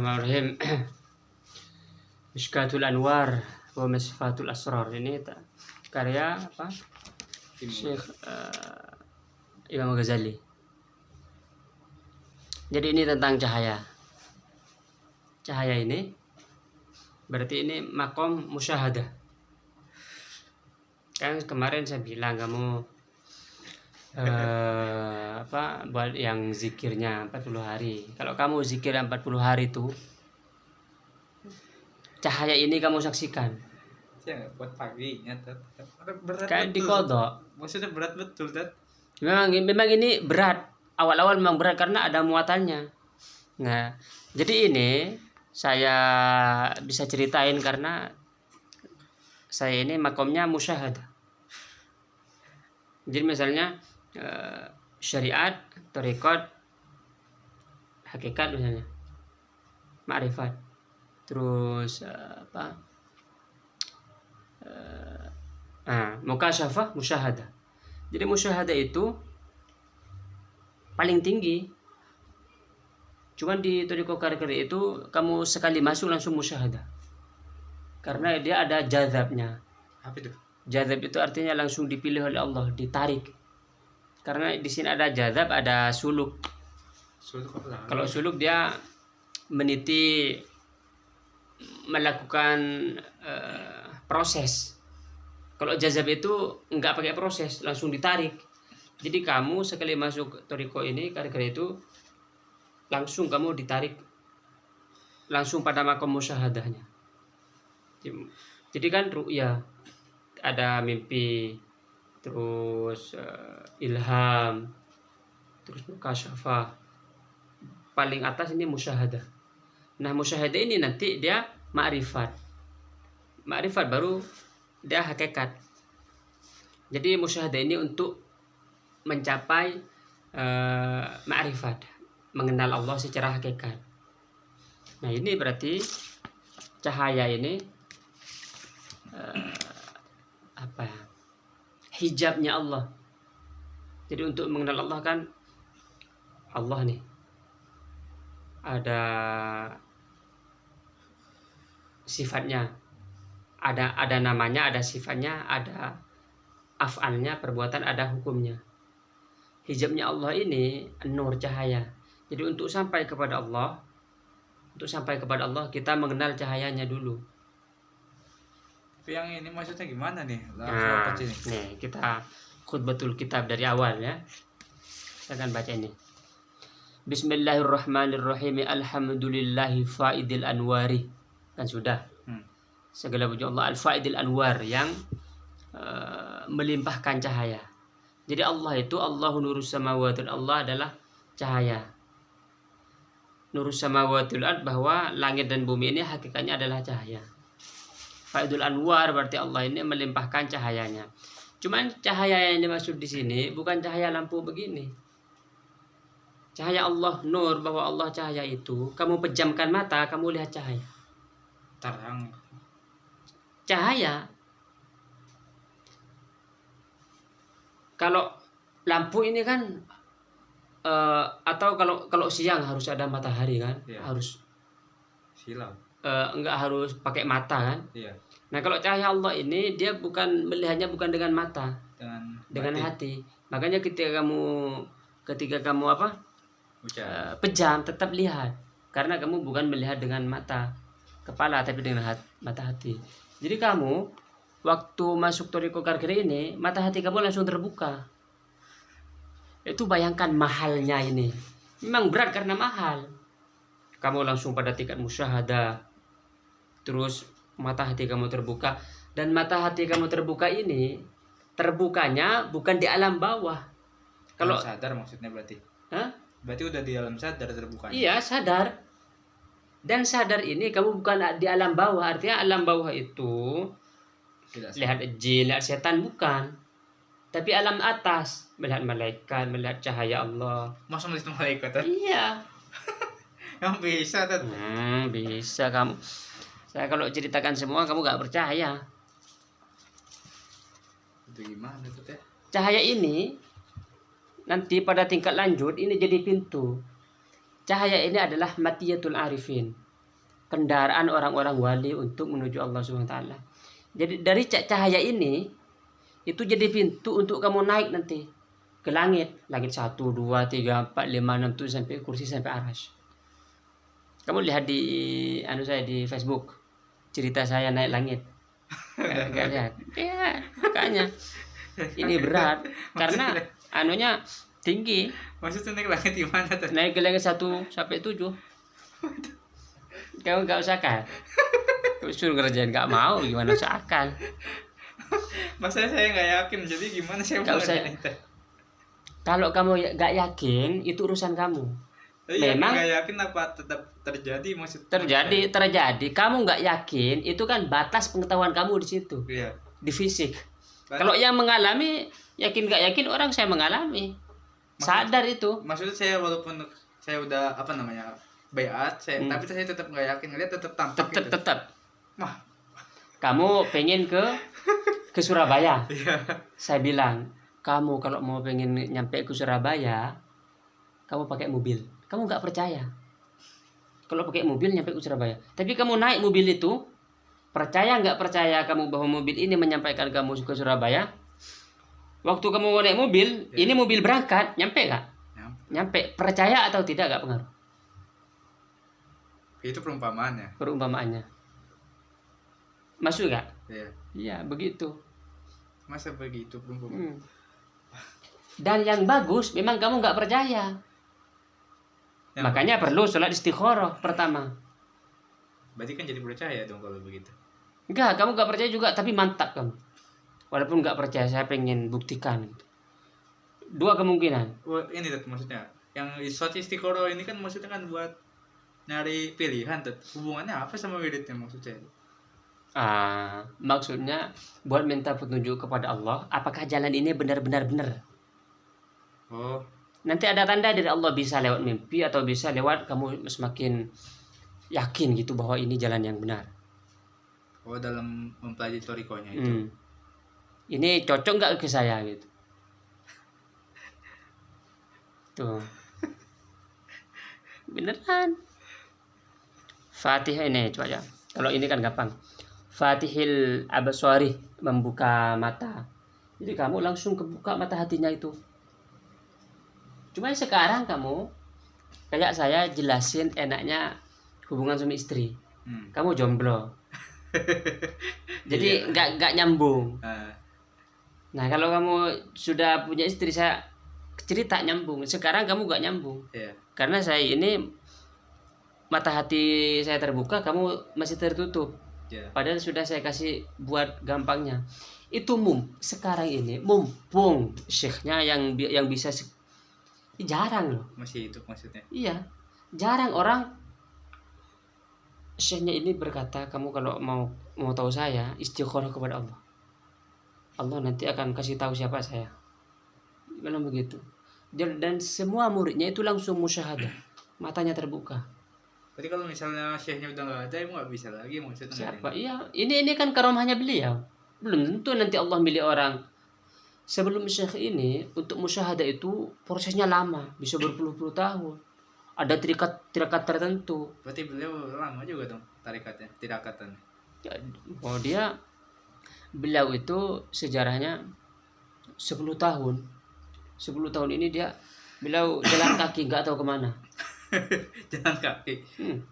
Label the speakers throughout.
Speaker 1: Bismillahirrahmanirrahim. Mishkatul Anwar wa Misfatul Asrar. Ini karya apa? Syekh Imam Ghazali. Jadi ini tentang cahaya. Cahaya ini berarti ini makom musyahadah. Kan kemarin saya bilang kamu buat yang zikirnya 40 hari. Kalau kamu zikir 40 hari itu cahaya ini kamu saksikan.
Speaker 2: Ya, buat pagi berat
Speaker 1: Kayak
Speaker 2: betul.
Speaker 1: dikodok.
Speaker 2: Maksudnya berat betul, Tat.
Speaker 1: Memang ini berat. Awal-awal memang berat karena ada muatannya. Nah, jadi ini saya bisa ceritain karena saya ini makomnya musyahadah. Jadi misalnya syariat, thariqat, hakikat misalnya, ma'rifat, terus mukasyafah, musyahadah. Jadi musyahadah itu paling tinggi. Cuman di thariqat karikir itu kamu sekali masuk langsung musyahadah. Karena dia ada jazabnya.
Speaker 2: Apa itu?
Speaker 1: Jazab itu artinya langsung dipilih oleh Allah, ditarik. Karena di sini ada jazab, ada suluk. Kalau suluk dia meniti, melakukan proses. Kalau jazab itu enggak pakai proses, langsung ditarik. Jadi kamu sekali masuk thariqah ini, karikir itu langsung kamu ditarik langsung pada makom musyahadahnya. Jadi kan ru'ya, ada mimpi, terus ilham, terus mukasyafah. Paling atas ini musyahadah. Nah, musyahadah ini nanti dia ma'rifat. Ma'rifat baru dia hakikat. Jadi musyahadah ini untuk mencapai ma'rifat, mengenal Allah secara hakikat. Nah, ini berarti cahaya ini hijabnya Allah. Jadi untuk mengenal Allah kan, Allah nih ada sifatnya, ada namanya, ada sifatnya, ada af'alnya, perbuatan, ada hukumnya. Hijabnya Allah ini nur, cahaya. Jadi untuk sampai kepada Allah, kita mengenal cahayanya dulu.
Speaker 2: Tapi yang ini maksudnya gimana nih?
Speaker 1: Nah, nih kita khutbatul kitab dari awal ya. Saya akan baca ini. Bismillahirrahmanirrahim. Alhamdulillahi faidil anwari. Kan sudah. Segala puji Allah al-faidil anwar, yang melimpahkan cahaya. Jadi Allah itu Allahu nurus samawati, Allah adalah cahaya. Nurus samawati ard, bahwa langit dan bumi ini hakikatnya adalah cahaya. Faidul anwar berarti Allah ini melimpahkan cahayanya. Cuman cahaya yang dimaksud di sini bukan cahaya lampu begini. Cahaya Allah nur, bahwa Allah cahaya itu kamu pejamkan mata, kamu lihat cahaya.
Speaker 2: Terang.
Speaker 1: Cahaya. Kalau lampu ini kan atau kalau siang harus ada matahari kan,
Speaker 2: ya.
Speaker 1: Harus
Speaker 2: Silau.
Speaker 1: Enggak harus pakai mata kan.
Speaker 2: Iya.
Speaker 1: Nah, kalau cahaya Allah ini dia bukan melihatnya bukan dengan mata, dengan hati. Makanya ketika kamu pejam, tetap lihat, karena kamu bukan melihat dengan mata kepala tapi dengan mata hati. Jadi kamu waktu masuk thariqah karikir ini, mata hati kamu langsung terbuka. Itu bayangkan mahalnya ini. Memang berat karena mahal. Kamu langsung pada tingkat musyahadah. Terus mata hati kamu terbuka. Dan mata hati kamu terbuka ini, terbukanya bukan di alam bawah. Kalau
Speaker 2: sadar maksudnya berarti.
Speaker 1: Hah?
Speaker 2: Berarti udah di alam sadar terbukanya.
Speaker 1: Iya, sadar. Dan sadar ini kamu bukan di alam bawah. Artinya alam bawah itu lihat jin, lihat setan, bukan. Tapi alam atas, melihat malaikat, melihat cahaya Allah.
Speaker 2: Masa melihat malaikat?
Speaker 1: Iya.
Speaker 2: Yang bisa, Tat.
Speaker 1: Bisa kamu. Saya kalau ceritakan semua kamu gak percaya.
Speaker 2: Itu gimana tuh, Teh?
Speaker 1: Cahaya ini nanti pada tingkat lanjut ini jadi pintu. Cahaya ini adalah matiyatul arifin. kendaraan orang-orang wali untuk menuju Allah Subhanahu wa taala. Jadi dari cahaya ini itu jadi pintu untuk kamu naik nanti ke langit. Langit 1, 2, 3, 4, 5, 6, 7 sampai kursi sampai arsy. Kamu lihat di saya di Facebook cerita saya naik langit. Gak lihat. Ya, makanya ini berat karena tinggi.
Speaker 2: Maksudnya naik langit gimana tuh?
Speaker 1: Naik ke langit 1 sampai 7. Kamu gak usah kan? Suruh ngerjain gak mau, gimana usah akal.
Speaker 2: Masalah saya nggak yakin, jadi gimana saya mau ngerjain itu?
Speaker 1: Kalau kamu gak yakin, itu urusan kamu.
Speaker 2: Tapi
Speaker 1: Memang
Speaker 2: nggak yakin apa tetap terjadi maksud?
Speaker 1: terjadi. Kamu nggak yakin, itu kan batas pengetahuan kamu di situ,
Speaker 2: Iya.
Speaker 1: di fisik. Kalau yang mengalami, yakin gak yakin, orang saya mengalami, sadar itu.
Speaker 2: Maksudnya saya walaupun saya udah bayat, tapi saya tetap nggak yakin, ngeliat tetap tampak gitu.
Speaker 1: Tetap.
Speaker 2: Wah.
Speaker 1: Kamu pengen ke Surabaya.
Speaker 2: Iya.
Speaker 1: Saya bilang, kamu kalau mau pengen nyampe ke Surabaya, kamu pakai mobil. Kamu nggak percaya. Kalau pakai mobil nyampe ke Surabaya. Tapi kamu naik mobil itu, percaya nggak percaya kamu bahwa mobil ini menyampaikan kamu ke Surabaya? Waktu kamu mau naik mobil, ini mobil berangkat, nyampe nggak? Nyampe. Percaya atau tidak nggak pengaruh.
Speaker 2: Itu perumpamaannya.
Speaker 1: Perumpamaannya. Masuk nggak?
Speaker 2: Iya.
Speaker 1: Iya, begitu.
Speaker 2: Masa begitu perumpamaan?
Speaker 1: Dan yang bagus, memang kamu nggak percaya. Makanya perlu sholat istikharah pertama.
Speaker 2: Berarti kan jadi percaya dong kalau begitu.
Speaker 1: Enggak, kamu nggak percaya juga, tapi mantap kamu. Walaupun nggak percaya, saya pengen buktikan. Dua kemungkinan.
Speaker 2: Wah, ini tuh maksudnya. Yang sholat istikharah ini kan maksudnya kan buat nyari pilihan tuh. Hubungannya apa sama wiridnya maksudnya?
Speaker 1: Maksudnya buat minta petunjuk kepada Allah, apakah jalan ini benar-benar benar.
Speaker 2: Oh.
Speaker 1: Nanti ada tanda dari Allah, bisa lewat mimpi atau bisa lewat kamu semakin yakin gitu bahwa ini jalan yang benar.
Speaker 2: Oh, dalam mempelajari torikonya itu.
Speaker 1: Ini cocok nggak ke saya gitu. Tuh. Beneran. Fatihah ini coba ya. Kalau ini kan gampang. Fatihil absari, membuka mata. Jadi kamu langsung kebuka mata hatinya itu. Cuma sekarang kamu kayak saya jelasin enaknya hubungan suami istri. Kamu jomblo. Jadi nggak nyambung. Nah, kalau kamu sudah punya istri, saya cerita nyambung. Sekarang kamu nggak nyambung. Karena saya ini mata hati saya terbuka, kamu masih tertutup. Padahal sudah saya kasih buat gampangnya. Itu sekarang ini mumpung syekhnya yang bisa jarang loh.
Speaker 2: Masih hidup maksudnya?
Speaker 1: Iya, jarang orang syekhnya ini berkata, kamu kalau mau tahu saya, istikharah kepada Allah. Allah nanti akan kasih tahu siapa saya. Bilang begitu. Dan semua muridnya itu langsung musyahadah, matanya terbuka.
Speaker 2: Berarti kalau misalnya syekhnya udah nggak ada, emang nggak bisa lagi maksudnya?
Speaker 1: Siapa? Iya, ini kan karomahnya beliau. Belum tentu nanti Allah milih orang. Sebelum syekh ini, untuk musyahadah itu prosesnya lama, bisa berpuluh-puluh tahun. Ada tirakat tertentu.
Speaker 2: Berarti beliau lama juga dong tirakatan.
Speaker 1: Beliau itu sejarahnya 10 tahun. 10 tahun ini beliau jalan kaki, nggak tahu kemana.
Speaker 2: Jalan kaki.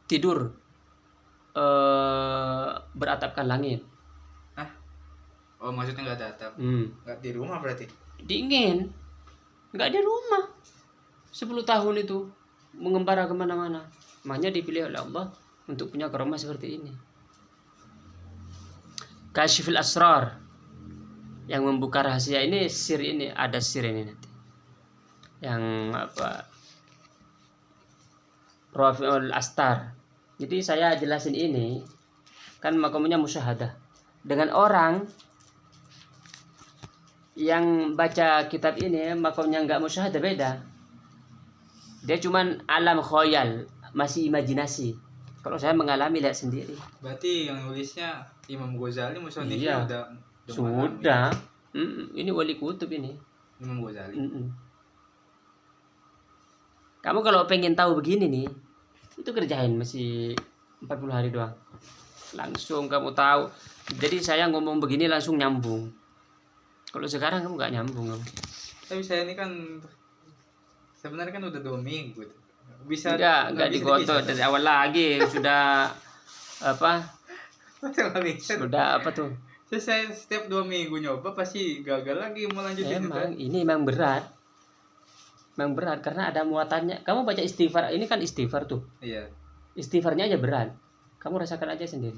Speaker 1: Tidur beratapkan langit.
Speaker 2: Oh, maksudnya nggak ada atap? Nggak di rumah berarti? Dingin.
Speaker 1: Nggak di rumah. 10 tahun itu mengembara kemana-mana. Makanya dipilih oleh Allah untuk punya karomah seperti ini. Kasyiful Asrar, yang membuka rahasia ini, sir ini, ada sir ini nanti. Yang Rafi'ul Astar. Jadi saya jelasin ini kan makamnya musyahadah. Dengan orang yang baca kitab ini makamnya nggak musyahadah, beda. Dia cuman alam khoyal, masih imajinasi. Kalau saya mengalami, lihat sendiri.
Speaker 2: Berarti yang nulisnya Imam Ghazali,
Speaker 1: iya, sudah. Ini wali kutub ini.
Speaker 2: Imam Ghazali.
Speaker 1: Kamu kalau pengen tahu begini nih, itu kerjain masih 40 hari doang. Langsung kamu tahu. Jadi saya ngomong begini langsung nyambung. Kalau sekarang kamu nggak nyambung kamu.
Speaker 2: Tapi saya ini kan sebenarnya kan udah 2 minggu. Bisa
Speaker 1: Enggak
Speaker 2: bisa
Speaker 1: digoto
Speaker 2: dipisah.
Speaker 1: dari awal lagi sudah apa?
Speaker 2: Masa nggak bisa?
Speaker 1: Sudah apa tuh?
Speaker 2: Saya setiap 2 minggu nyoba pasti gagal lagi mau lanjutin itu.
Speaker 1: Emang ini memang berat. Memang berat karena ada muatannya. Kamu baca istighfar, ini kan istighfar tuh.
Speaker 2: Iya.
Speaker 1: Istighfarnya aja berat. Kamu rasakan aja sendiri.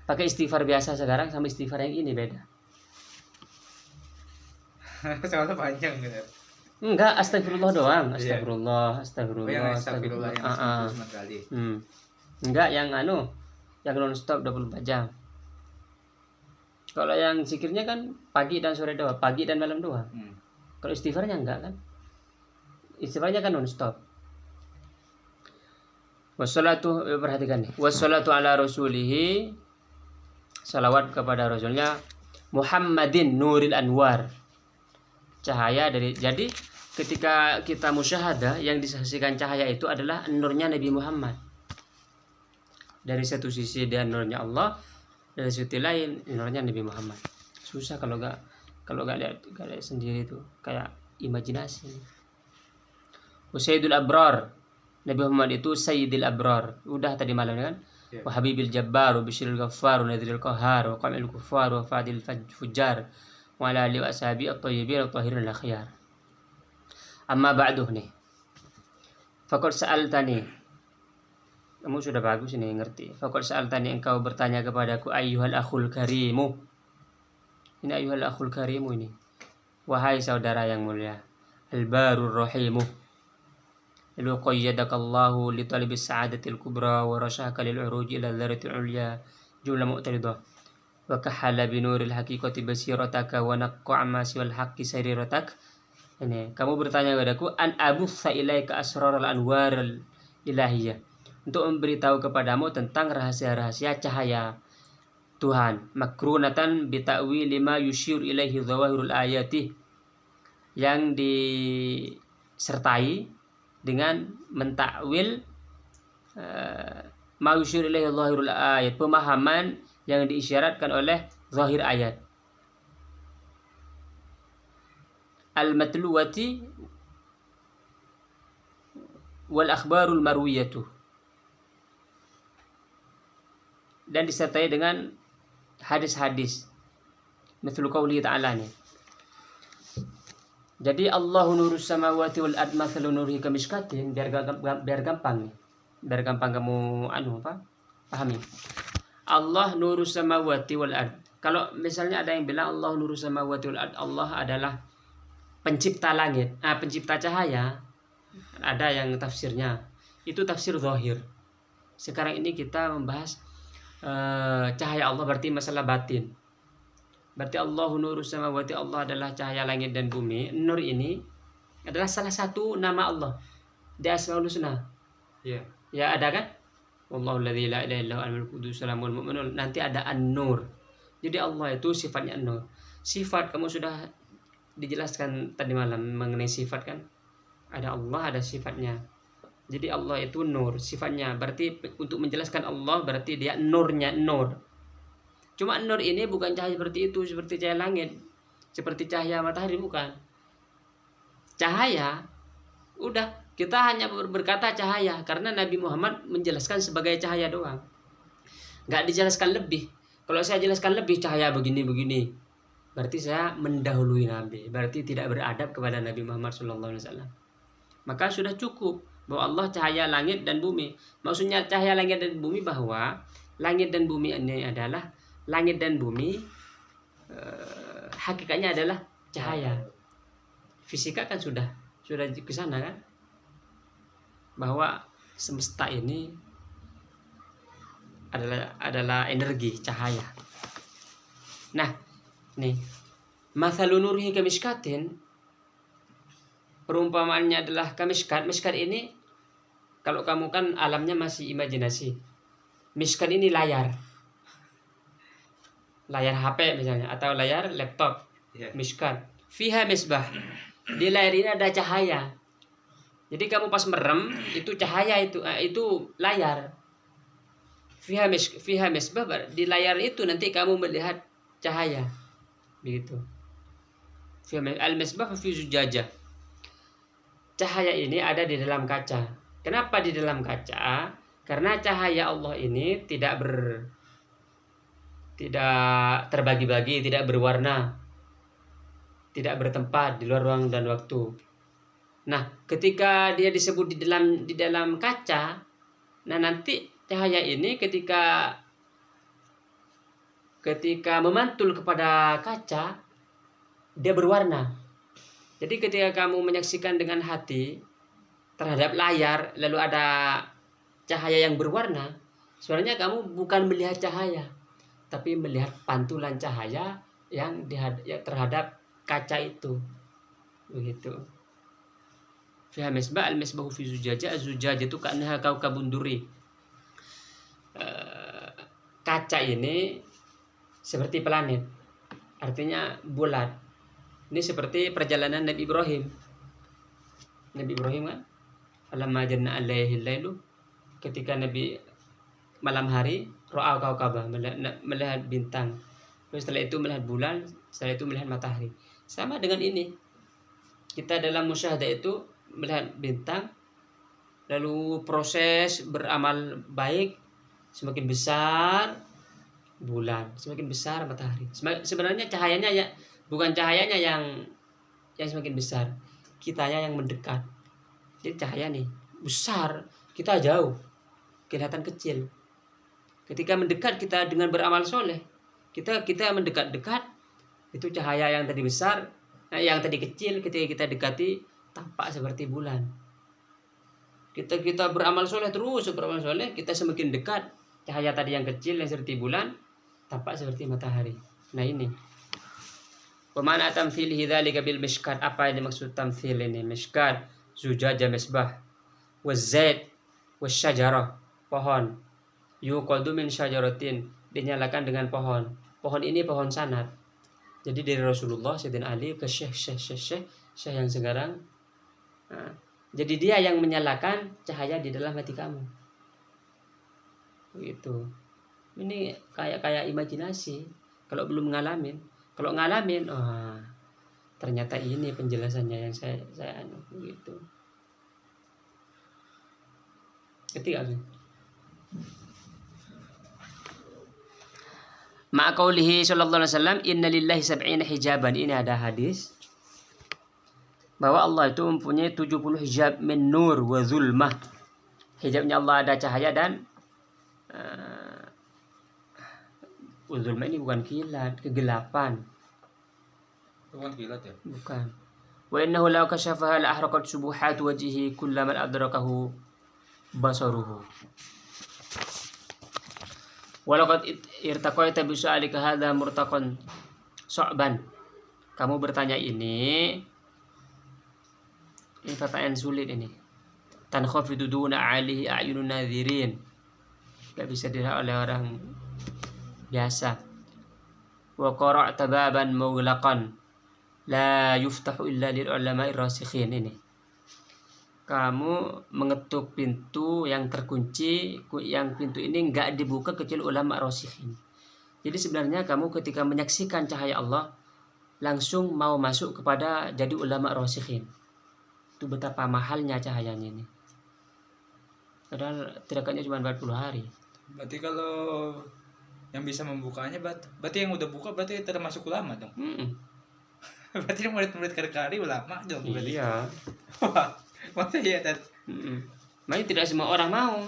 Speaker 1: Pakai istighfar biasa sekarang sama istighfar yang ini beda.
Speaker 2: Soalnya panjang gitu.
Speaker 1: Enggak, astagfirullah doang.
Speaker 2: Iya.
Speaker 1: Astagfirullah,
Speaker 2: Oh,
Speaker 1: astagfirullah,
Speaker 2: yang astagfirullah yang
Speaker 1: Ah, ah.
Speaker 2: 99 kali.
Speaker 1: Enggak yang yang non stop 24 jam. Kalau yang zikirnya kan pagi dan sore doang, pagi dan malam doang. Kalau istighfarnya enggak kan? Istighfarnya kan non stop. Wassalatu, perhatikan nih. Wassalatu ala rasulihi, salawat kepada rasulnya Muhammadin nuril anwar, cahaya dari. Jadi ketika kita musyahadah, yang disaksikan cahaya itu adalah nurnya Nabi Muhammad. Dari satu sisi dia nurnya Allah, dari sisi lain nurnya Nabi Muhammad. Susah kalau nggak lihat sendiri tuh, kayak imajinasi. Sayyidul Abrar, Nabi Muhammad itu Sayyidil Abrar. Udah tadi malam kan?
Speaker 2: Yeah.
Speaker 1: Wa Habibil Jabbar, wa Bishiril Ghaffar, wa Nadhiril Qahhar, wa Qamil Kuffar, wa Fadil Fujjar, wa ala alihi wa ashabi at-tayyibin at-tahirin al-akhyar. Amma ba'duh nih. Faqad sa'altani. Kamu sudah bagus ini ngerti. Faqad sa'altani, engkau bertanya kepadaku ayyuhal akhul karimu. Ini ayyuhal akhul karimu ini. Wahai saudara yang mulia. Al-barur rahimu. Lalu qayyadakallahu li talibis sa'adatil kubra wa rasyaka lil uruji ila dzaratil ulya jumlah mu'taridah wa kahala bi nuril haqiqati basirataka wa naqqa amma siwal haqqi sariratak. Ini kamu bertanya kepadaku an abutsa ilaika asraral anwaril ilahiyah, untuk memberitahu kepadamu tentang rahasia-rahasia cahaya Tuhan, makrunatan bi ta'wil lima yusyir ilaihi dzawahirul ayati, yang disertai dengan mentakwil mausyur ilaihi zahirul ayat, pemahaman yang diisyaratkan oleh zahir ayat. Al-matluwati wal akhbarul marwiyatu, dan disertai dengan hadis-hadis. Mithlu qauli ta'ala nih. Jadi Allahu nurus samawati wal ard mathalu nurihi kamishkatin, biar gampang nih. Biar gampang kamu pahami. Allah nurus samawati wal ard. Kalau misalnya ada yang bilang Allah nurus samawati wal ard, Allah adalah pencipta langit, pencipta cahaya, ada yang tafsirnya. Itu tafsir zahir. Sekarang ini kita membahas cahaya Allah, berarti masalah batin. Berarti Allahu nurus samawati, Allah adalah cahaya langit dan bumi. Nur ini adalah salah satu nama Allah di Asmaul Husna.
Speaker 2: Iya.
Speaker 1: Ya ada kan? Wallahu alladzi la ilaha illa huwal malikul qudus salamul mu'minun. Nanti ada An-Nur. Jadi Allah itu sifatnya An-Nur. Sifat kamu sudah dijelaskan tadi malam mengenai sifat kan? Ada Allah, ada sifatnya. Jadi Allah itu nur sifatnya. Berarti untuk menjelaskan Allah berarti dia nurnya nur. Cuma nur ini bukan cahaya seperti itu, seperti cahaya langit, seperti cahaya matahari, bukan. Cahaya, udah, kita hanya berkata cahaya karena Nabi Muhammad menjelaskan sebagai cahaya doang. Nggak dijelaskan lebih. Kalau saya jelaskan lebih cahaya begini-begini, berarti saya mendahului Nabi, berarti tidak beradab kepada Nabi Muhammad SAW. Maka sudah cukup bahwa Allah cahaya langit dan bumi. Maksudnya cahaya langit dan bumi bahwa langit dan bumi ini adalah langit dan bumi hakikatnya adalah cahaya. Fisika kan sudah ke sana kan, bahwa semesta ini adalah energi cahaya. Nah, nih mathalun nurihi kamishkatin, perumpamaannya adalah kamishkat. Mishkat ini kalau kamu kan alamnya masih imajinasi. Mishkat ini layar HP misalnya, atau layar laptop.
Speaker 2: Yeah.
Speaker 1: Mishkat fiha misbah, di layar ini ada cahaya. Jadi kamu pas merem itu cahaya, itu layar. fiha misbah, di layar itu nanti kamu melihat cahaya. Begitu. Al-misbah fi zujajah. Cahaya ini ada di dalam kaca. Kenapa di dalam kaca? Karena cahaya Allah ini tidak terbagi-bagi, tidak berwarna, tidak bertempat di luar ruang dan waktu. Nah, ketika dia disebut di dalam kaca, nah nanti cahaya ini ketika memantul kepada kaca, dia berwarna. Jadi ketika kamu menyaksikan dengan hati terhadap layar, lalu ada cahaya yang berwarna, sebenarnya kamu bukan melihat cahaya, tapi melihat pantulan cahaya yang terhadap kaca itu. Begitu. Fiha misbah, al-misbahu fi zujajah. Az-zujajah itu ka'annaha kaukabun duri. Kaca ini seperti planet, artinya bulat. Ini seperti perjalanan Nabi Ibrahim. Nabi Ibrahim kan, falamma janna alaihi lailu, ketika Nabi malam hari, ra'a kaukabah, melihat bintang. Terus setelah itu melihat bulan, setelah itu melihat matahari. Sama dengan ini. Kita dalam musyahadah itu melihat bintang, lalu proses beramal baik, semakin besar bulan, semakin besar matahari. Sebenarnya cahayanya ya bukan cahayanya yang semakin besar, kitanya yang mendekat. Jadi cahaya nih besar, kita jauh, kelihatan kecil. Ketika mendekat kita dengan beramal soleh, kita mendekat-dekat, itu cahaya yang tadi besar, yang tadi kecil, ketika kita dekati tampak seperti bulan. Kita beramal soleh terus, kita semakin dekat, cahaya tadi yang kecil yang seperti bulan tampak seperti matahari. Nah ini. Pemana tamthilihi dzalika bil mishkat, apa yang dimaksud tamthil ini? Mishkat, zujajah, misbah, wazait, wasyajarah, pohon. Yuqadu min syajaratin, dinyalakan dengan pohon. Pohon ini pohon sanad. Jadi dari Rasulullah Sayyidina Ali ke Syekh yang sekarang. Nah, jadi dia yang menyalakan cahaya di dalam hati kamu. Begitu. Ini kayak imajinasi. Kalau belum ngalamin, kalau ngalamin, ternyata ini penjelasannya yang saya begitu. Ketika sih. Ma'a qaulihi sallallahu alaihi wasallam, inna lillahi sab'ina hijaban. Ini ada hadis bahwa Allah itu mempunyai 70 hijab min nur wa zulmah. Hijabnya Allah ada cahaya dan zulmah ini bukan kilat, kegelapan.
Speaker 2: Bukan kilat ya?
Speaker 1: Bukan. Wa innahu law kashafaha la ahraqat subuhat wajhihi kullaman adrakahu basaruhu. Walaqad irtaqaita bi su'alika hadha murtaqan su'ban. Kamu bertanya ini pertanyaan sulit ini. Tankhafidu duna 'alihi a'yunun nadhirin. Enggak bisa dilihat oleh orang biasa. Wa qara'ta baban mughlaqan la yuftahu illa lil ulama'i rasikhin. Ini kamu mengetuk pintu yang terkunci, yang pintu ini enggak dibuka kecuali ulama rasikhin. Jadi sebenarnya kamu ketika menyaksikan cahaya Allah langsung mau masuk kepada jadi ulama rasikhin. Itu betapa mahalnya cahayanya ini. Padahal tidaknya cuma 40 hari.
Speaker 2: Berarti kalau yang bisa membukanya berarti yang udah buka berarti termasuk ulama dong. Berarti murid-murid kari ulama dong berarti.
Speaker 1: Iya.
Speaker 2: Masa iya Tat?
Speaker 1: Makanya tidak semua orang mau.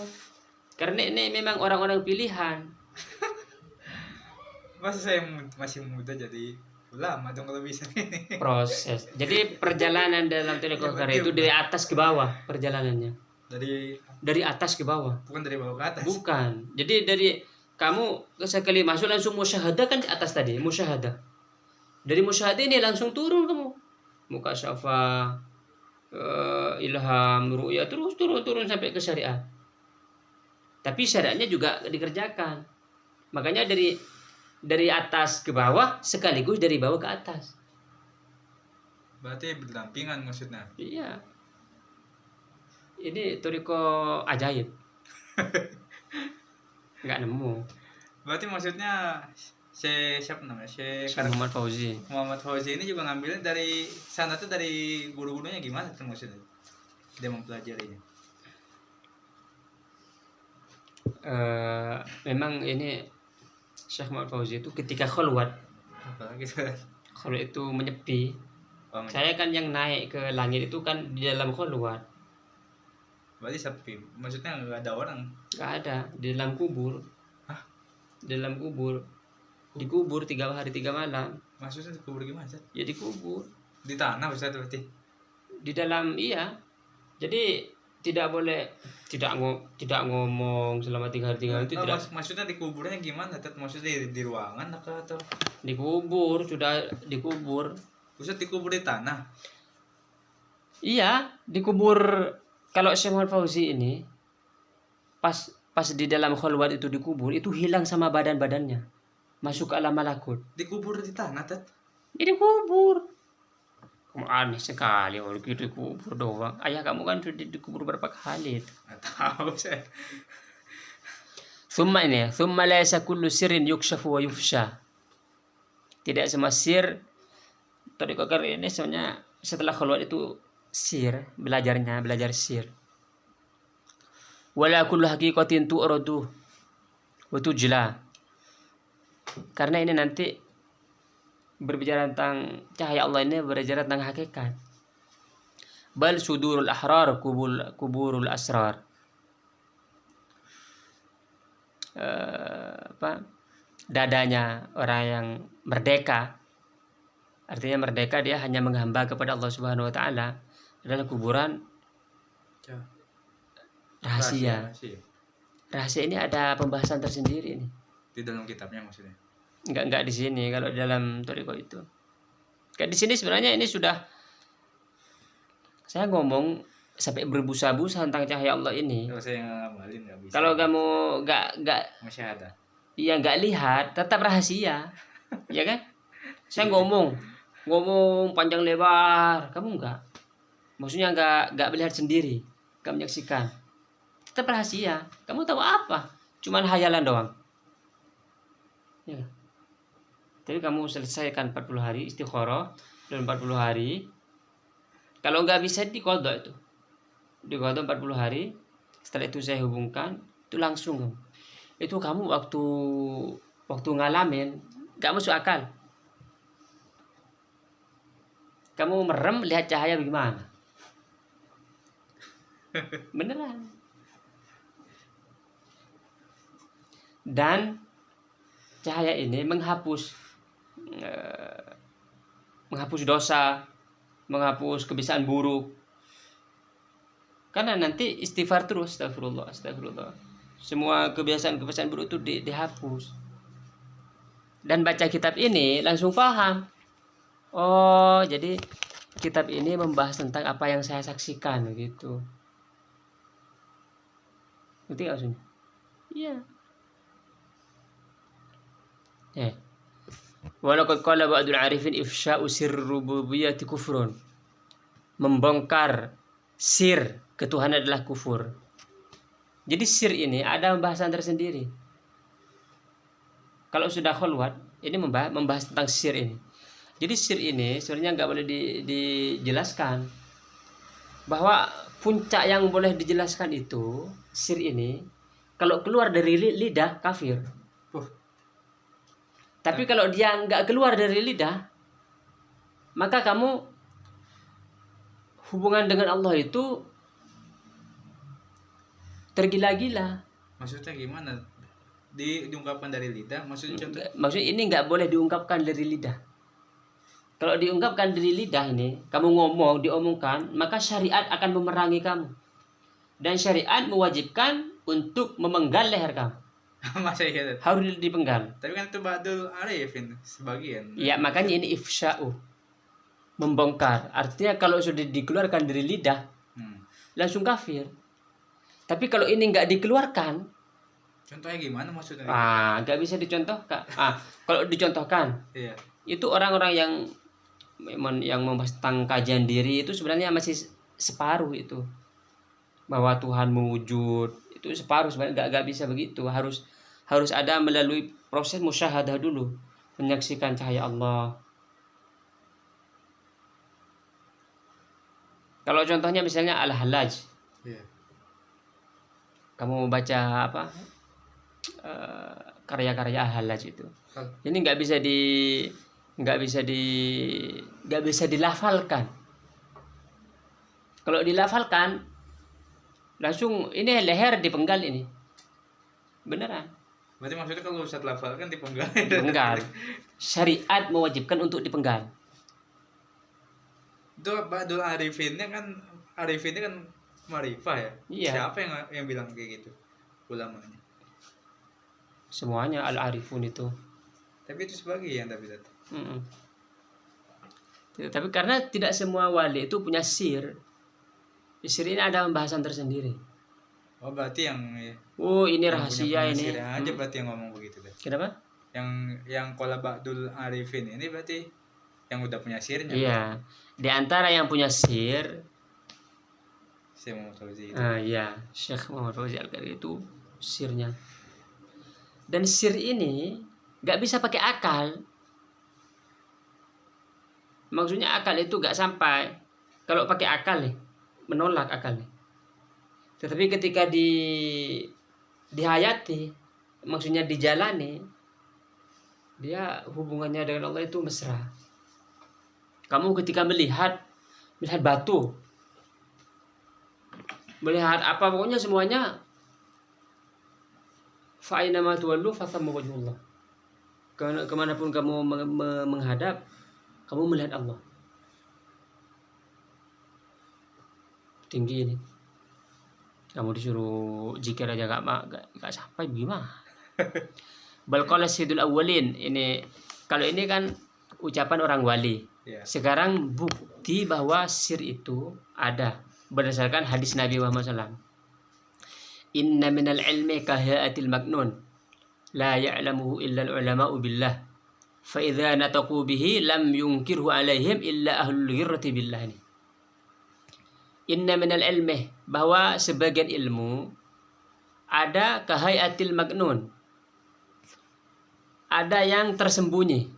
Speaker 1: Karena ini memang orang-orang pilihan.
Speaker 2: Masa saya masih muda jadi ulama dong kalau bisa ini.
Speaker 1: Proses. Jadi perjalanan dalam Tariqah Qadir itu dari atas ke bawah perjalanannya. Dari atas ke bawah.
Speaker 2: Bukan dari bawah ke atas.
Speaker 1: Bukan. Jadi dari kamu sekali masuk langsung musyahadah kan di atas tadi, musyahadah. Dari musyahadah ini langsung turun kamu. Muka syafa, ilham, ru'ya, terus turun sampai ke syariat. Tapi syariatnya juga dikerjakan. Makanya dari atas ke bawah sekaligus dari bawah ke atas.
Speaker 2: Berarti berdampingan maksudnya.
Speaker 1: Iya. Ini Tariqah ajaib. nggak nemu.
Speaker 2: Berarti maksudnya siapa namanya?
Speaker 1: Syekh Muhammad Fauzi.
Speaker 2: Muhammad Fauzi ini juga ngambilnya dari sana tuh, dari guru-gurunya gimana tuh maksudnya? Dia mempelajarinya.
Speaker 1: Memang ini Syekh Muhammad Fauzi itu ketika khalwat,
Speaker 2: Apalagi tuh.
Speaker 1: kalau itu menyepi, saya kan yang naik ke langit itu kan di dalam khalwat.
Speaker 2: Berarti sepi. Maksudnya nggak ada orang.
Speaker 1: Nggak ada, di dalam kubur.
Speaker 2: Hah?
Speaker 1: Di dalam kubur. Dikubur 3 hari 3 malam.
Speaker 2: Maksudnya dikubur gimana, Ustaz?
Speaker 1: Ya dikubur.
Speaker 2: Di tanah Ustaz berarti.
Speaker 1: Di dalam, iya. Jadi tidak boleh tidak ngomong selama 3 hari 3 malam itu tidak.
Speaker 2: Maksudnya dikuburnya gimana? Maksudnya di ruangan atau
Speaker 1: Dikubur, sudah dikubur.
Speaker 2: Ustaz dikubur di tanah?
Speaker 1: Iya, dikubur. Kalau Syekh Muhammad Fauzi ini pas di dalam khalwat itu dikubur, itu hilang sama badan-badannya. Masuk ke alam malakut.
Speaker 2: Dikubur di tanah, Tat?
Speaker 1: Ini kubur. Kamu aneh sekali kalau gitu dikubur doang. Ayah kamu kan sudah dikubur berapa kali.
Speaker 2: Nggak tahu saya.
Speaker 1: Thumma laysa kullu sirrin yukshafu wa yufsha. Tidak semua sir. Tariqah ini sebenarnya setelah khalwat itu sir, belajar sir. Wala kullu haqiqatin tu'radu wa tujla. Karena ini nanti berbicara tentang cahaya Allah, ini berbicara tentang hakikat. Bal sudurul ahrar kuburul asrar. Dadanya orang yang merdeka, artinya merdeka dia hanya menghamba kepada Allah Subhanahu wa taala, adalah kuburan rahasia. Rahasia ini ada pembahasan tersendiri nih.
Speaker 2: Di dalam kitabnya maksudnya?
Speaker 1: Enggak di sini, kalau dalam Thariqah itu. Kayak di sini sebenarnya ini sudah saya ngomong sampai berbusa-busa tentang cahaya Allah ini.
Speaker 2: Kalau saya ngamalin nggak bisa.
Speaker 1: Kalau kamu nggak
Speaker 2: masyahadah.
Speaker 1: Iya, nggak lihat, tetap rahasia. Ya kan? Saya ngomong panjang lebar, kamu enggak. Maksudnya enggak melihat sendiri, enggak menyaksikan. Tetap rahasia. Kamu tahu apa? Cuman hayalan doang. Ya. Jadi kamu selesaikan 40 hari istikharah dan 40 hari. Kalau enggak bisa diqadha itu. Diqadha 40 hari. Setelah itu saya hubungkan, itu langsung. Itu kamu waktu ngalamin enggak masuk akal. Kamu merem lihat cahaya bagaimana? Beneran. Dan cahaya ini menghapus dosa, menghapus kebiasaan buruk. Karena nanti istighfar terus, astagfirullah. Semua kebiasaan buruk itu dihapus. Dan baca kitab ini langsung paham. Oh, jadi kitab ini membahas tentang apa yang saya saksikan gitu. Ngerti gak maksudnya? Iya. Walaqad qala ba'dul 'arifin ifsya'u sirr rububiyyati kufrun. Membongkar sir ketuhanan adalah kufur. Jadi sir ini ada pembahasan tersendiri. Kalau sudah khalwat, ini membahas tentang sir ini. Jadi sir ini sebenarnya nggak boleh dijelaskan. Bahwa puncak yang boleh dijelaskan itu sir ini kalau keluar dari lidah kafir. Tapi kalau dia nggak keluar dari lidah, maka kamu hubungan dengan Allah itu tergila-gila.
Speaker 2: Maksudnya gimana? Diungkapkan dari lidah? Maksudnya
Speaker 1: ini nggak boleh diungkapkan dari lidah. Kalau diungkapkan dari lidah ini, kamu diomongkan, maka syariat akan memerangi kamu. Dan syariat mewajibkan untuk memenggal leher kamu.
Speaker 2: Masa iya?
Speaker 1: Harus dipenggal.
Speaker 2: Tapi kan itu ba'dul arifin sebagian.
Speaker 1: Ya, makanya ini ifsya'u. Membongkar. Artinya kalau sudah dikeluarkan dari lidah, langsung kafir. Tapi kalau ini nggak dikeluarkan,
Speaker 2: contohnya gimana maksudnya?
Speaker 1: Nggak bisa dicontohkan. Kalau dicontohkan,
Speaker 2: iya.
Speaker 1: Itu orang-orang yang membahas tentang kajian diri itu sebenarnya masih separuh itu. Bahwa Tuhan mewujud itu separuh, sebenarnya nggak bisa begitu. harus ada melalui proses musyahadah dulu, menyaksikan cahaya Allah. Kalau contohnya misalnya Al-Hallaj,
Speaker 2: Iya.
Speaker 1: kamu baca apa karya-karya Al-Hallaj itu,
Speaker 2: Hal-
Speaker 1: ini nggak bisa dilafalkan. Kalau dilafalkan langsung ini leher dipenggal ini, beneran
Speaker 2: Berarti maksudnya kalau Ustaz lafal kan dipenggal.
Speaker 1: dipenggal. Syariat mewajibkan untuk dipenggal.
Speaker 2: Itu Ba'dul Arifinnya kan marifah ya.
Speaker 1: Iya.
Speaker 2: Siapa yang bilang kayak gitu? Ulamanya.
Speaker 1: Semuanya al-arifun itu.
Speaker 2: Tapi itu sebagian tapi Ustaz.
Speaker 1: Mm-mm. Tapi karena tidak semua wali itu punya sir. Sir ini ada pembahasan tersendiri.
Speaker 2: Oh berarti yang
Speaker 1: Oh ini
Speaker 2: yang
Speaker 1: rahasia
Speaker 2: punya
Speaker 1: ini.
Speaker 2: sirah aja berarti yang ngomong begitu deh.
Speaker 1: Kenapa?
Speaker 2: Yang qala Ba'dul Arifin ini berarti yang udah punya sirnya.
Speaker 1: Iya. Di antara yang punya sir,
Speaker 2: Saya mau tahu sih.
Speaker 1: iya, Syekh Muhammad Fauzi Al-Qarni itu sirnya. Dan sir ini nggak bisa pakai akal. Maksudnya akal itu nggak sampai. Kalau pakai akal nih, menolak akal nih. Tetapi ketika dihayati, maksudnya dijalani, dia hubungannya dengan Allah itu mesra. Kamu ketika melihat batu, melihat apa, pokoknya semuanya, fa'ainama tuwallu fathamma wajhullah. Kemanapun kamu menghadap, kamu melihat Allah. Tinggi ini. Kamu disuruh zikir aja gak sampai, gimana? Bal qala sayyidul awwalin, ini kalau ini kan ucapan orang wali.
Speaker 2: Iya.
Speaker 1: Sekarang bukti bahwa sir itu ada berdasarkan hadis Nabi Muhammad SAW. Inna minal ilmi kahaatil maknun la ya'lamuhu illa al-ulama'u billah fa idza nataqu bihi lam yunkirhu alaihim illa ahlul ghirrati billah. Inna minal ilmi, bahwa sebagian ilmu ada kahayatil maknun, ada yang tersembunyi,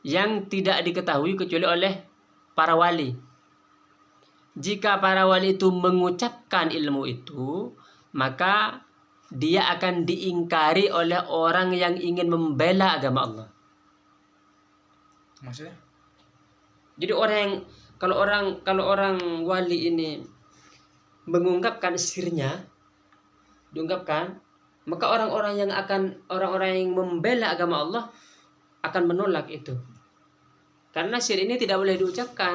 Speaker 1: yang tidak diketahui kecuali oleh para wali. Jika para wali itu mengucapkan ilmu itu, maka dia akan diingkari oleh orang yang ingin membela agama Allah.
Speaker 2: Maksudnya?
Speaker 1: Jadi kalau orang wali ini mengungkapkan sirnya, diungkapkan, maka orang-orang yang membela agama Allah akan menolak itu. Karena sir ini tidak boleh diucapkan,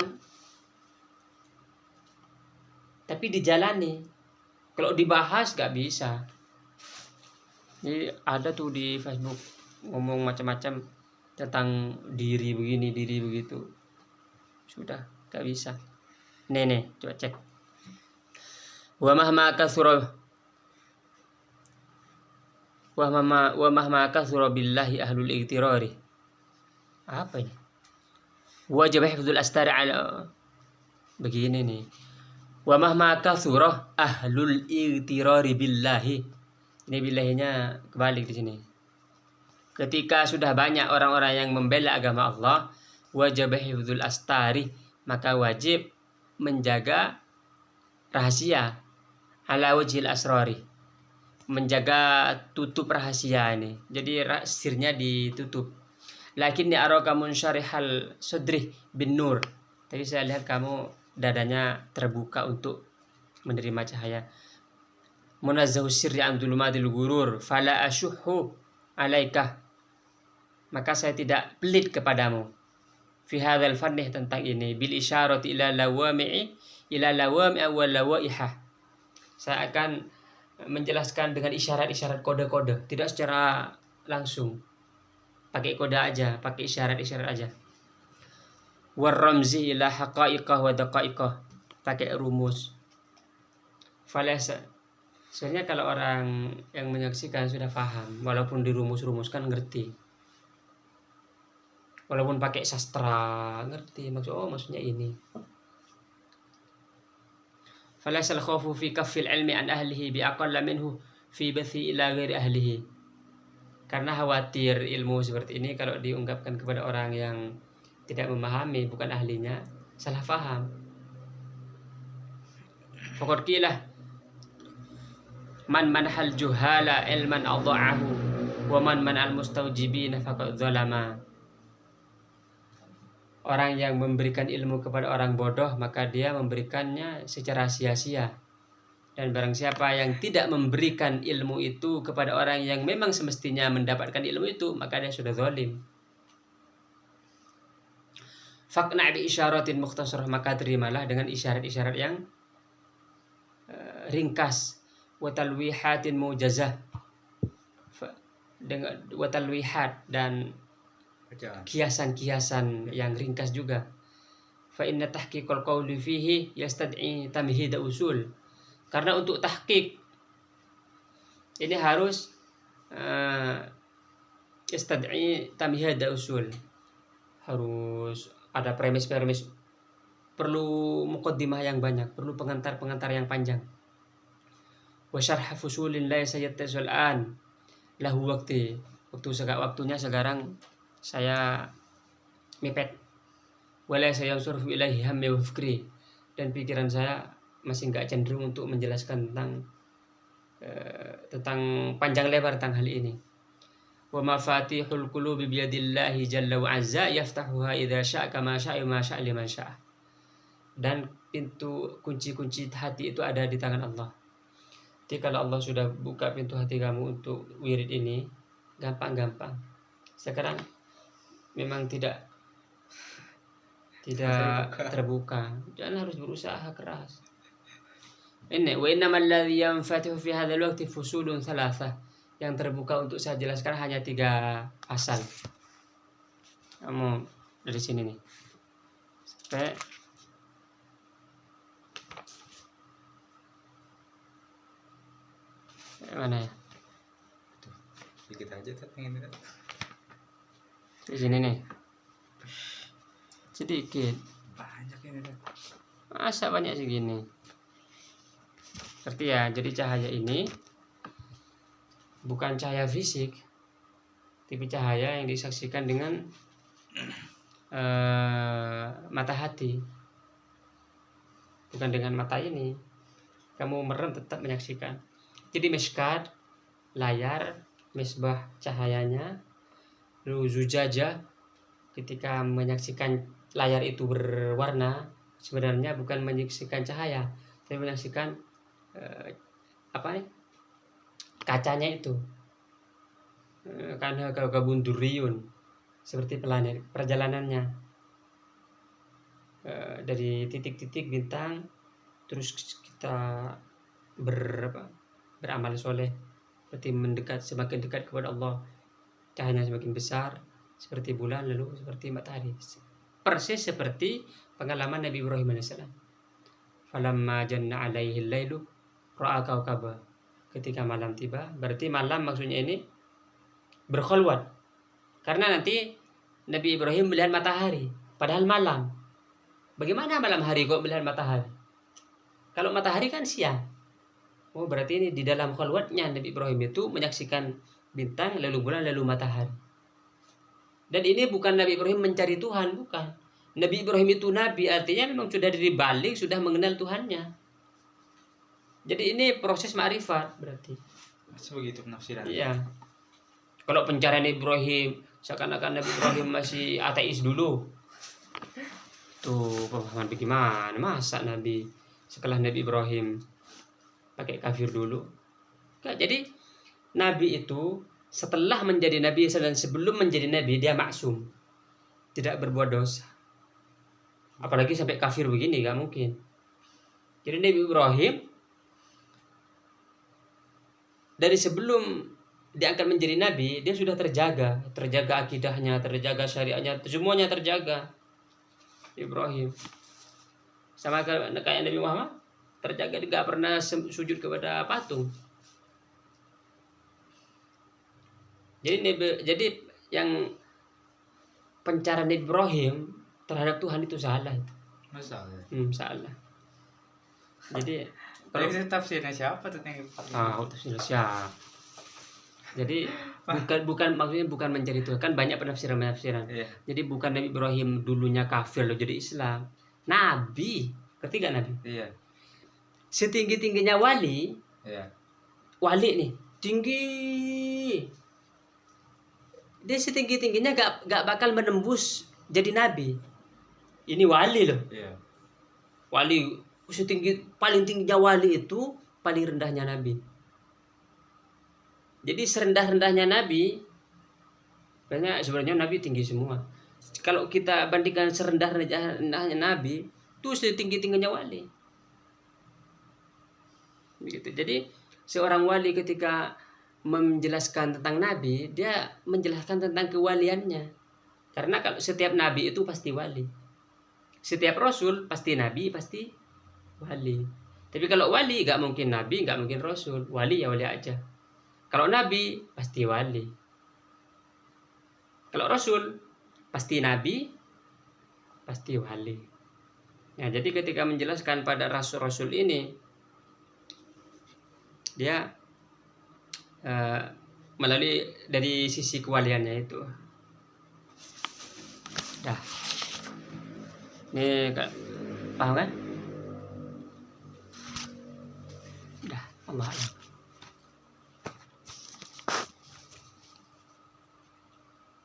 Speaker 1: tapi dijalani. Kalau dibahas gak bisa. Jadi ada tuh di Facebook ngomong macam-macam tentang diri begini, diri begitu. Sudah, gak bisa. Nih, coba cek. Wa mahma kathura billahi ahlul igtirari. Apa ini? Wajib hifdzul astari ala, begini nih. Wa mahma kathura ahlul igtirari billahi. Ini billahinya kebalik di sini. Ketika sudah banyak orang-orang yang membela agama Allah, wajib hifdzul astari, maka wajib menjaga rahasia, ala wajhil asrari, menjaga tutup rahasia ini. Jadi sirnya ditutup. Lakinni araka munsyarihal sudri bin nur. Tapi saya lihat kamu dadanya terbuka untuk menerima cahaya. Munazzahu sirri an dhulumatil ghurur fala asyuhu alaika. Maka saya tidak pelit kepadamu fi hadzal fanni, tentang ini, bil isyarati ila lawami'i wa lawaihah. Saya akan menjelaskan dengan isyarat-isyarat, kode-kode, tidak secara langsung. Pakai kode aja, pakai isyarat-isyarat aja. War ramzi ila haqa'iqah wa daqa'iqah, pakai rumus. Falasa. Sebenarnya kalau orang yang menyaksikan sudah paham, walaupun dirumus-rumuskan ngerti. Walaupun pakai sastra ngerti, maksudnya ini. Falasal khawfu fi kaffil ilmi an ahlihi bi aqalla minhu fi bathi ila ghairi ahlihi. Karena khawatir ilmu seperti ini kalau diungkapkan kepada orang yang tidak memahami, bukan ahlinya, salah paham. Faqad qila man manhal juhala ilman adha'ahu wa man man'al mustawjibina faqad zalama. Orang yang memberikan ilmu kepada orang bodoh, maka dia memberikannya secara sia-sia. Dan barang siapa yang tidak memberikan ilmu itu kepada orang yang memang semestinya mendapatkan ilmu itu, maka dia sudah zalim. Faqna' bi isyaratin mukhtasarah, maka terimalah dengan isyarat-isyarat yang ringkas. Wa talwihatin mujazah, dengan wa talwihat, dan kiasan-kiasan yang ringkas juga. Fa inna tahqiqal qawli fihi yastad'i tamhid usul. Karena untuk tahqiq ini harus yastad'i tamhid usul. Harus ada premis-premis, perlu muqaddimah yang banyak, perlu pengantar-pengantar yang panjang. Wa syarh fusulin la yattasil an lahu waktunya sekarang saya mepet. Wala saya surfu ilaihi hammi wa fikri, dan pikiran saya masih nggak cenderung untuk menjelaskan tentang panjang lebar tentang hal ini. Wa mafatihul qulubi biyadillahi jalla wa azza yaftahuha idza syaa kama syaa ma syaa liman syaa. Dan pintu kunci-kunci hati itu ada di tangan Allah. Jadi kalau Allah sudah buka pintu hati kamu untuk wirid ini, gampang-gampang. Sekarang memang tidak terbuka. Jangan harus berusaha keras. Ini wa innamal ladzi yanfatihu fi hadzal waqti fusulun thalathah. Yang terbuka untuk saya jelaskan hanya 3 pasal. Kamu dari sini nih. Sampai mana ya?
Speaker 2: Dikit aja tuh pengen itu.
Speaker 1: Di sini nih. Sedikit.
Speaker 2: Banyak ini tuh.
Speaker 1: Masa banyak segini? Ngerti ya? Jadi cahaya ini bukan cahaya fisik, tapi cahaya yang disaksikan dengan mata hati, bukan dengan mata ini. Kamu merem tetap menyaksikan. Jadi miskat, layar, misbah cahayanya, lalu zujajah, ketika menyaksikan layar itu berwarna, sebenarnya bukan menyaksikan cahaya, tapi menyaksikan kacanya itu. Karena kabun duriyun, seperti planet perjalanannya dari titik-titik bintang, terus kita beramal soleh, seperti semakin dekat kepada Allah, cahayanya semakin besar, seperti bulan, lalu seperti matahari, persis seperti pengalaman Nabi Ibrahim AS. Falamma janna alaihi lailu ra'a kawkaba. Ketika malam tiba, berarti malam maksudnya ini berkhulwat. Karena nanti Nabi Ibrahim melihat matahari, padahal malam. Bagaimana malam hari kok melihat matahari? Kalau matahari kan siang. Oh, berarti ini di dalam khulwatnya Nabi Ibrahim itu menyaksikan bintang, lalu bulan, lalu matahari. Dan ini bukan Nabi Ibrahim mencari Tuhan, bukan. Nabi Ibrahim itu nabi, artinya memang sudah dari balik, sudah mengenal Tuhannya. Jadi ini proses ma'rifat berarti.
Speaker 2: Sebegitu penafsiran.
Speaker 1: Iya. Kalau pencarian Ibrahim, seakan-akan Nabi Ibrahim masih ateis dulu. Tuh, pemahaman bagaimana? Masa Nabi setelah Nabi Ibrahim pakai kafir dulu? Enggak, jadi Nabi itu setelah menjadi Nabi dan sebelum menjadi Nabi dia maksum. Tidak berbuat dosa. Apalagi sampai kafir begini, gak mungkin. Jadi Nabi Ibrahim dari sebelum diangkat menjadi nabi, dia sudah terjaga akidahnya, terjaga syariatnya, semuanya terjaga. Ibrahim sama kayak Nabi Muhammad, terjaga, tidak pernah sujud kepada patung. Jadi yang pencarian Ibrahim terhadap Tuhan itu salah itu.
Speaker 2: Masalah.
Speaker 1: Salah. Jadi
Speaker 2: kalau itu tafsirnya siapa tuh yang
Speaker 1: tafsir siapa? Jadi bukan maksudnya bukan mencari Tuhan, kan banyak penafsiran.
Speaker 2: Iya.
Speaker 1: Jadi bukan Nabi Ibrahim dulunya kafir loh jadi Islam. Nabi, ketiga Nabi.
Speaker 2: Iya.
Speaker 1: Setinggi-tingginya wali
Speaker 2: Iya.
Speaker 1: nih, tinggi. Dia setinggi-tingginya gak bakal menembus jadi nabi. Ini wali loh.
Speaker 2: Iya.
Speaker 1: Wali paling tingginya wali itu paling rendahnya nabi. Jadi serendah-rendahnya nabi, banyak sebenarnya nabi tinggi semua. Kalau kita bandingkan serendah-rendahnya nabi, itu setinggi-tingginya wali. Begitu. Jadi seorang wali ketika menjelaskan tentang nabi, dia menjelaskan tentang kewaliannya. Karena kalau setiap nabi itu pasti wali. Setiap rasul pasti nabi, pasti wali. Tapi kalau wali gak mungkin nabi, gak mungkin rasul. Wali ya wali aja. Kalau nabi pasti wali. Kalau rasul pasti nabi, pasti wali. Nah, jadi ketika menjelaskan pada rasul-rasul ini, dia melalui dari sisi kewaliannya itu. Dah. Ini paham kan? Dah, Allah.